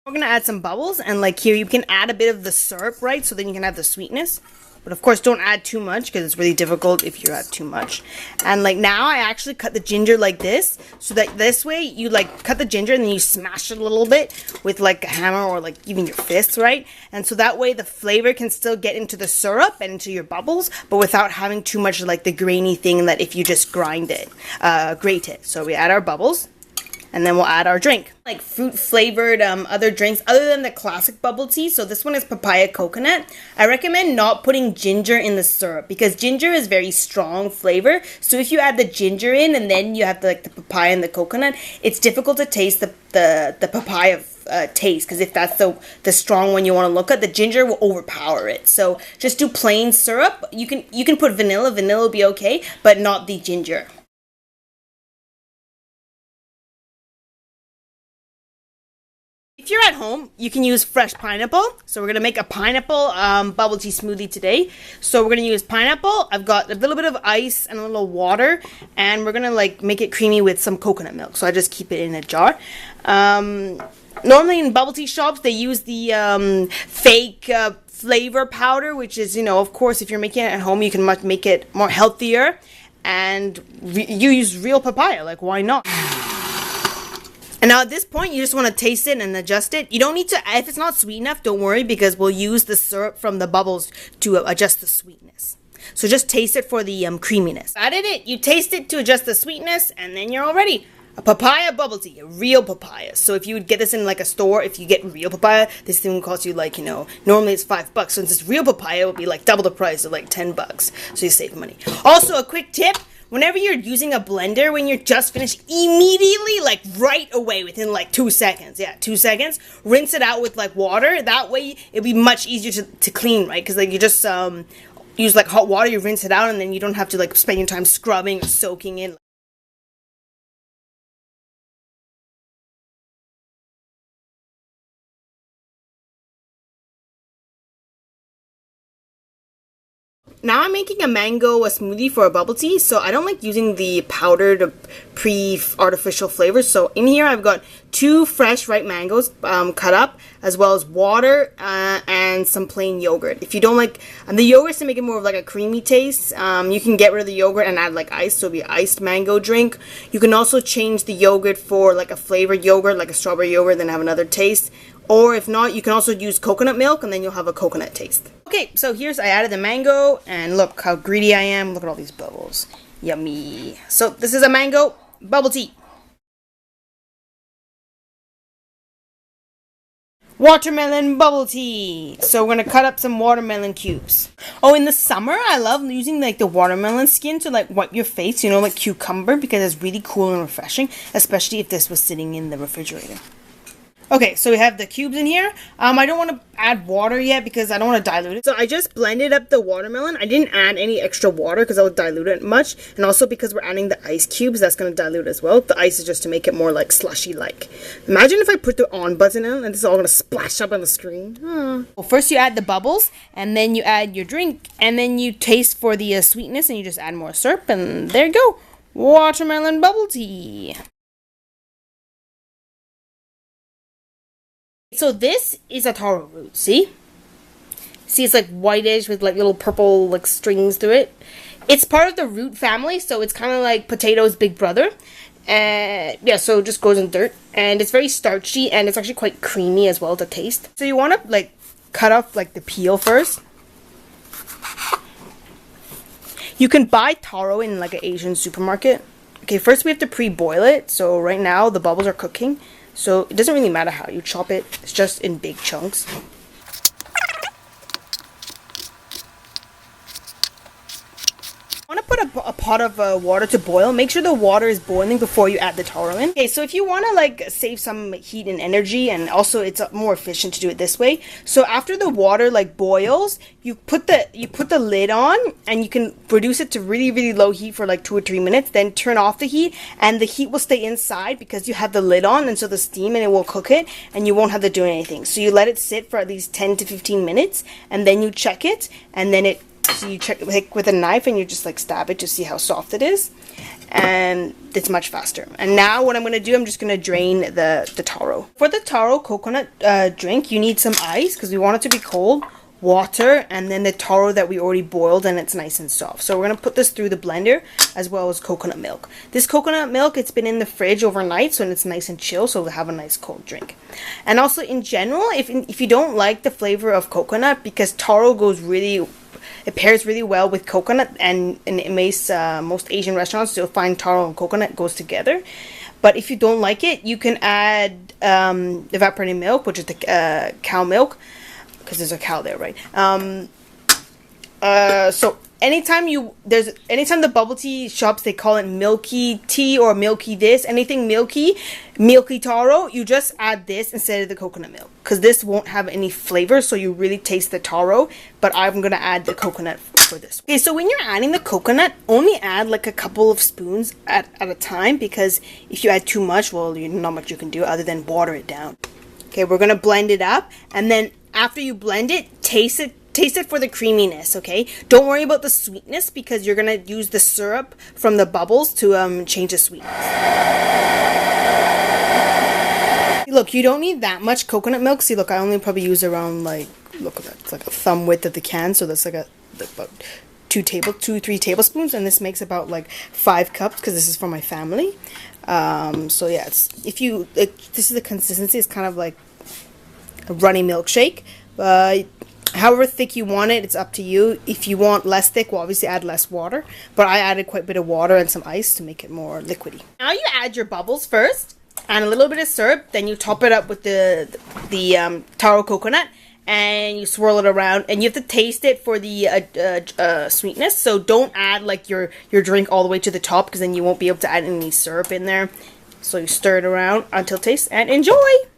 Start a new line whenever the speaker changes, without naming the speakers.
We're gonna add some bubbles, and like here you can add a bit of the syrup, right? So then you can have the sweetness. But of course don't add too much because it's really difficult if you add too much. And like now I actually cut the ginger like this, so that this way you like cut the ginger and then you smash it a little bit with like a hammer or like even your fists, right? And so that way the flavor can still get into the syrup and into your bubbles, but without having too much like the grainy thing that if you just grate it. So we add our bubbles. And then we'll add our drink. Like fruit flavored other drinks other than the classic bubble tea. So this one is papaya coconut. I recommend not putting ginger in the syrup because ginger is very strong flavor. So if you add the ginger in and then you have the papaya and the coconut, it's difficult to taste the papaya taste, because if that's the strong one you want to look at, the ginger will overpower it. So just do plain syrup. You can put vanilla. Vanilla will be okay, but not the ginger. If you're at home, you can use fresh pineapple. So we're going to make a pineapple bubble tea smoothie today. So we're going to use pineapple. I've got a little bit of ice and a little water. And we're going to like make it creamy with some coconut milk. So I just keep it in a jar. Normally in bubble tea shops, they use the fake flavor powder, which is, of course, if you're making it at home, you can make it more healthier. And you use real papaya. Like, why not? And now at this point, you just want to taste it and adjust it. You don't need to, if it's not sweet enough, don't worry, because we'll use the syrup from the bubbles to adjust the sweetness. So just taste it for the creaminess. Added it, you taste it to adjust the sweetness, and then you're all ready. A papaya bubble tea, a real papaya. So if you would get this in like a store, if you get real papaya, this thing will cost you like, normally it's $5. Since it's real papaya, it will be like double the price of like $10. So you save money. Also, a quick tip. Whenever you're using a blender, when you're just finished, immediately, like right away, within like 2 seconds, 2 seconds, rinse it out with like water. That way, it'll be much easier to clean, right? Because like you just use like hot water, you rinse it out, and then you don't have to like spend your time scrubbing or soaking in. Now I'm making a mango smoothie for a bubble tea, so I don't like using the powdered pre-artificial flavors. So in here I've got 2 fresh ripe mangoes cut up, as well as water and some plain yogurt. If you don't like the yogurt to make it more of like a creamy taste, you can get rid of the yogurt and add like ice, so it'll be iced mango drink. You can also change the yogurt for like a flavored yogurt, like a strawberry yogurt, then have another taste. Or if not, you can also use coconut milk, and then you'll have a coconut taste. Okay, so I added the mango, and look how greedy I am. Look at all these bubbles. Yummy. So this is a mango bubble tea. Watermelon bubble tea. So we're gonna cut up some watermelon cubes. Oh, in the summer, I love using like the watermelon skin to like wipe your face, like cucumber, because it's really cool and refreshing, especially if this was sitting in the refrigerator. Okay, so we have the cubes in here. I don't want to add water yet because I don't want to dilute it. So I just blended up the watermelon. I didn't add any extra water because I would dilute it much. And also because we're adding the ice cubes, that's going to dilute as well. The ice is just to make it more like slushy-like. Imagine if I put the on button in and this is all going to splash up on the screen. Well, first you add the bubbles, and then you add your drink, and then you taste for the sweetness, and you just add more syrup, and there you go. Watermelon bubble tea. So this is a taro root, see? See, it's like whitish with like little purple like strings to it. It's part of the root family, so it's kind of like potato's big brother. Yeah, so it just goes in dirt. And it's very starchy, and it's actually quite creamy as well to taste. So you want to like cut off like the peel first. You can buy taro in like an Asian supermarket. Okay, first we have to pre-boil it. So right now the bubbles are cooking. So it doesn't really matter how you chop it. It's just in big chunks. Want to put a pot of water to boil. Make sure the water is boiling before you add the taro in. Okay, so if you want to like save some heat and energy, and also it's more efficient to do it this way. So after the water like boils, you put the lid on, and you can reduce it to really, really low heat for like 2 or 3 minutes. Then turn off the heat, and the heat will stay inside because you have the lid on, and so the steam and it will cook it, and you won't have to do anything. So you let it sit for at least 10 to 15 minutes, and then you check it, and then so you check like with a knife, and you just like stab it to see how soft it is. and it's much faster. And now what I'm going to do, I'm just going to drain the taro. For the taro coconut drink, you need some ice because we want it to be cold, water, and then the taro that we already boiled and it's nice and soft. So we're going to put this through the blender as well as coconut milk. This coconut milk, it's been in the fridge overnight, so it's nice and chill, so we'll have a nice cold drink. And also in general, if you don't like the flavor of coconut, because taro goes really, it pairs really well with coconut, and it makes most Asian restaurants, you'll find taro and coconut goes together. But if you don't like it, you can add evaporated milk, which is the cow milk, because there's a cow there, right? So anytime the bubble tea shops, they call it milky tea or milky this, anything milky taro, you just add this instead of the coconut milk, because this won't have any flavor, so you really taste the taro. But I'm gonna add the coconut for this. Okay, so when you're adding the coconut, only add like a couple of spoons at a time, because if you add too much, well, there's not much you can do other than water it down. Okay, we're gonna blend it up, and then after you blend it, taste it for the creaminess, okay? Don't worry about the sweetness, because you're gonna use the syrup from the bubbles to change the sweetness. Look, you don't need that much coconut milk. See, look, I only probably use around, like, look at that, it's like a thumb width of the can, so that's like about 3 tablespoons, and this makes about like 5 cups, because this is for my family. So yeah, this is the consistency. It's kind of like a runny milkshake. However thick you want it, it's up to you. If you want less thick, well, obviously add less water. But I added quite a bit of water and some ice to make it more liquidy. Now you add your bubbles first, and a little bit of syrup. Then you top it up with the taro coconut, and you swirl it around. And you have to taste it for the sweetness. So don't add like your drink all the way to the top, because then you won't be able to add any syrup in there. So you stir it around until taste, and enjoy!